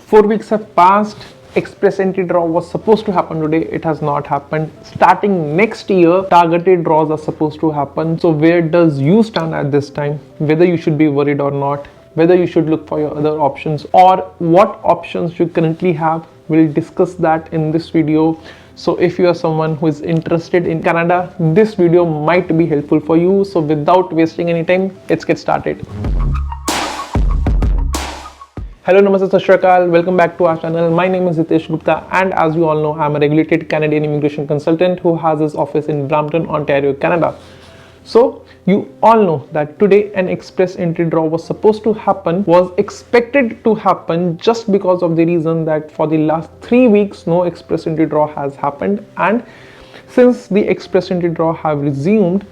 4 weeks have passed. Express entry draw was supposed to happen today. It has not happened. Starting next year, targeted draws are supposed to happen. So where does you stand at this time? Whether you should be worried or not, whether you should look for your other options, or what options you currently have. We'll discuss that in this video. So if you are someone who is interested in Canada, this video might be helpful for you. So without wasting any time, let's get started. Hello, Namaste, Sat Shri Akal. Welcome back to our channel. My name is Hitesh Gupta, and as you all know, I'm a regulated Canadian immigration consultant who has his office in Brampton, Ontario, Canada. So you all know that today an express entry draw was supposed to happen, was expected to happen, just because of the reason that for the last 3 weeks no express entry draw has happened, and since the express entry draw have resumed,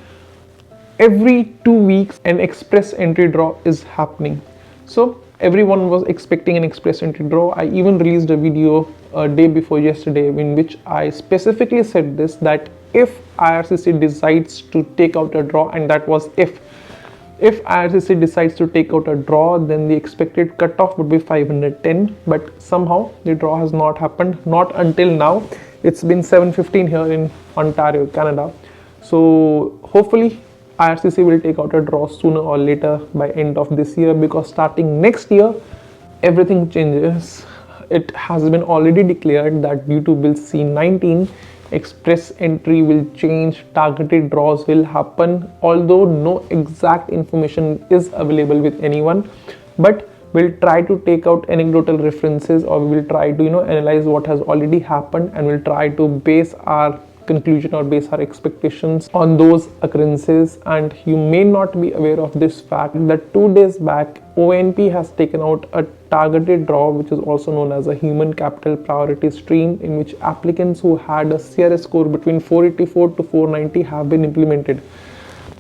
every 2 weeks an express entry draw is happening. So everyone was expecting an express entry draw. I even released a video a day before yesterday in which I specifically said this, that if IRCC decides to take out a draw, and that was if IRCC decides to take out a draw, then the expected cutoff would be 510, but somehow the draw has not happened, not until now. It's been 7:15 here in Ontario, Canada. So hopefully IRCC will take out a draw sooner or later by end of this year, because starting next year everything changes. It has been already declared that due to Bill C-19, express entry will change, targeted draws will happen, although no exact information is available with anyone, but we'll try to take out anecdotal references, or we will try to analyze what has already happened, and we'll try to base our conclusion or base our expectations on those occurrences. And you may not be aware of this fact that 2 days back ONP has taken out a targeted draw, which is also known as a human capital priority stream, in which applicants who had a CRS score between 484 to 490 have been implemented.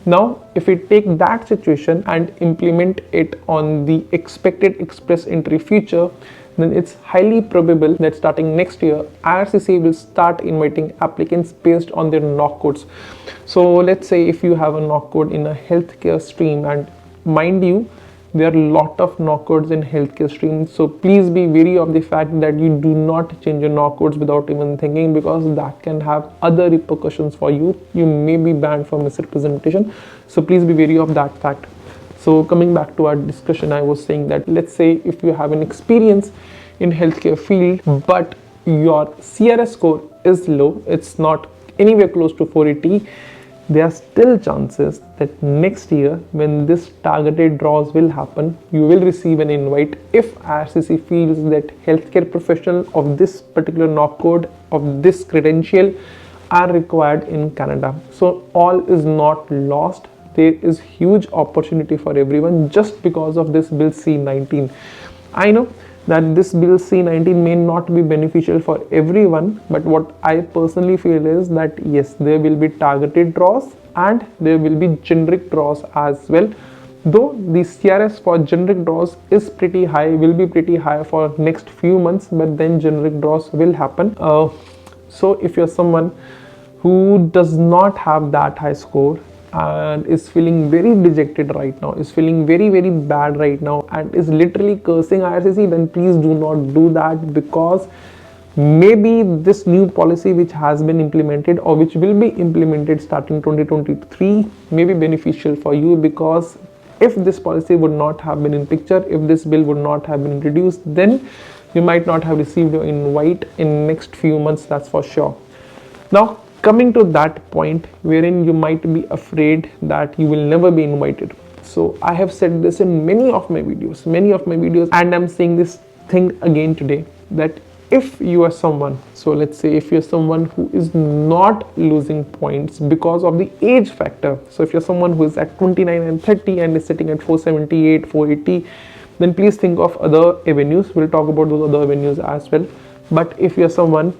Now if we take that situation and implement it on the expected express entry feature, then it's highly probable that starting next year IRCC will start inviting applicants based on their knock codes. So let's say if you have a knock code in a healthcare stream, and mind you, there are a lot of knock codes in healthcare streams, so please be wary of the fact that you do not change your knock codes without even thinking, because that can have other repercussions for you. You may be banned for misrepresentation, so please be wary of that fact. So coming back to our discussion, I was saying that let's say if you have an experience in healthcare field, but your CRS score is low, it's not anywhere close to 480, there are still chances that next year when this targeted draws will happen, you will receive an invite if IRCC feels that healthcare professionals of this particular knock code, of this credential, are required in Canada. So all is not lost. There is huge opportunity for everyone just because of this Bill C-19. I know that this Bill C-19 may not be beneficial for everyone, but what I personally feel is that yes, there will be targeted draws and there will be generic draws as well. Though the CRS for generic draws is pretty high, will be pretty high for next few months, but then generic draws will happen. So if you're someone who does not have that high score and is feeling very dejected right now, is feeling very bad right now, and is literally cursing IRCC, then please do not do that, because maybe this new policy which has been implemented or which will be implemented starting 2023 may be beneficial for you. Because if this policy would not have been in picture, if this bill would not have been introduced, then you might not have received your invite in next few months, that's for sure. Now coming to that point wherein you might be afraid that you will never be invited. So I have said this in many of my videos, and I'm saying this thing again today, that if you are someone, so let's say if you're someone who is not losing points because of the age factor, so if you're someone who is at 29 and 30 and is sitting at 478, 480, then please think of other avenues. We'll talk about those other avenues as well. But if you're someone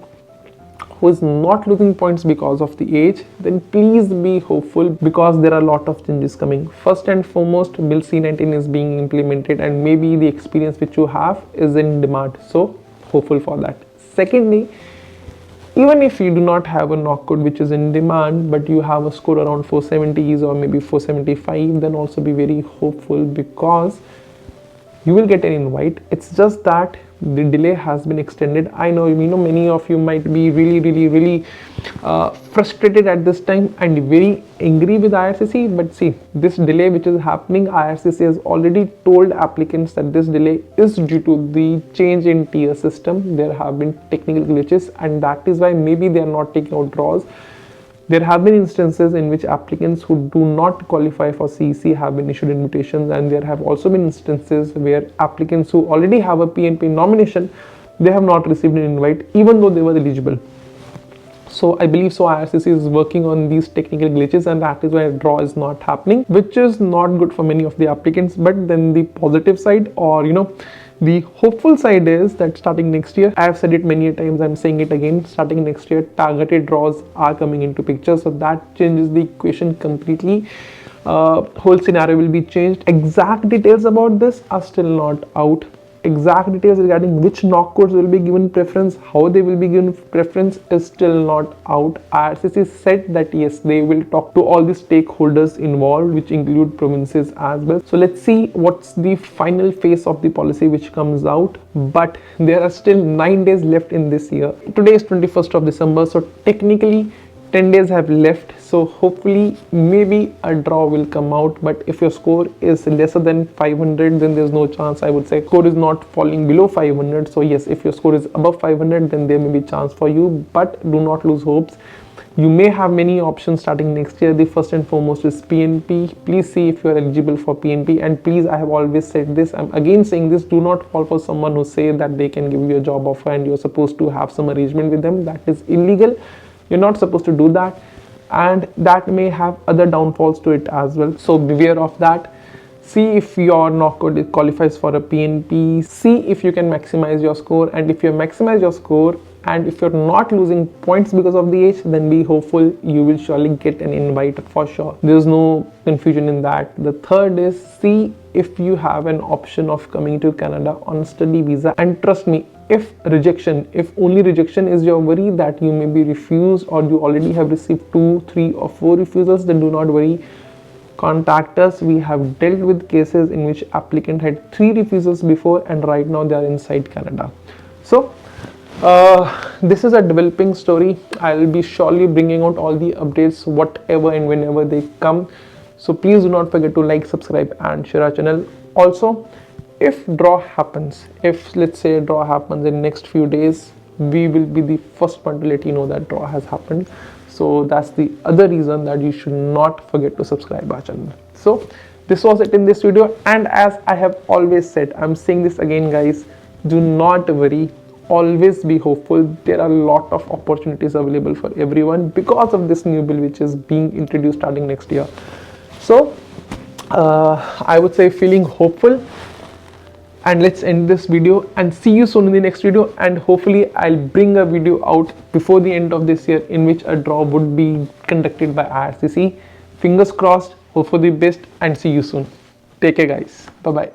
who is not losing points because of the age, then please be hopeful, because there are a lot of changes coming. First and foremost, Bill C-19 is being implemented, and maybe the experience which you have is in demand, so hopeful for that. Secondly, even if you do not have a knock code which is in demand, but you have a score around 470s or maybe 475, then also be very hopeful, because you will get an invite. It's just that the delay has been extended. I know, many of you might be really frustrated at this time and very angry with IRCC, but see, this delay which is happening, IRCC has already told applicants that this delay is due to the change in tier system. There have been technical glitches, and that is why maybe they are not taking out draws. There have been instances in which applicants who do not qualify for CEC have been issued invitations, and there have also been instances where applicants who already have a PNP nomination, they have not received an invite even though they were eligible. So I believe IRCC is working on these technical glitches, and that is why a draw is not happening, which is not good for many of the applicants. But then the positive side, or the hopeful side, is that starting next year, I have said it many times, I'm saying it again, starting next year, targeted draws are coming into picture. So that changes the equation completely. Whole scenario will be changed. Exact details about this are still not out. Exact details regarding which knock codes will be given preference, how they will be given preference, is still not out. IRCC said that yes, they will talk to all the stakeholders involved, which include provinces as well. So let's see what's the final phase of the policy which comes out. But there are still 9 days left in this year. Today is 21st of December, so technically 10 days have left. So hopefully maybe a draw will come out, but if your score is lesser than 500, then there's no chance. I would say score is not falling below 500. So yes, if your score is above 500, then there may be chance for you, but do not lose hopes. You may have many options starting next year. The first and foremost is PNP. Please see if you are eligible for PNP, and please, I have always said this, I'm again saying this, do not fall for someone who say that they can give you a job offer and you're supposed to have some arrangement with them. That is illegal. You're not supposed to do that, and that may have other downfalls to it as well. So beware of that. See if your knock code qualifies for a PNP. See if you can maximize your score, and if you maximize your score and if you're not losing points because of the age, then be hopeful, you will surely get an invite for sure. There's no confusion in that. The third is, see if you have an option of coming to Canada on a study visa, and trust me, if only rejection is your worry, that you may be refused or you already have received 2, 3 or 4 refusals, then do not worry. Contact us. We have dealt with cases in which applicant had 3 refusals before, and right now they are inside Canada. So this is a developing story. I'll be surely bringing out all the updates, whatever and whenever they come. So please do not forget to like, subscribe and share our channel. Also, if draw happens, if let's say draw happens in next few days, we will be the first one to let you know that draw has happened. So that's the other reason that you should not forget to subscribe our channel. So this was it in this video, and as I have always said, I'm saying this again, guys, do not worry, always be hopeful. There are a lot of opportunities available for everyone because of this new bill which is being introduced starting next year. So I would say feeling hopeful, and let's end this video and see you soon in the next video. And hopefully I'll bring a video out before the end of this year in which a draw would be conducted by IRCC. Fingers crossed, hope for the best, and see you soon. Take care, guys. Bye bye.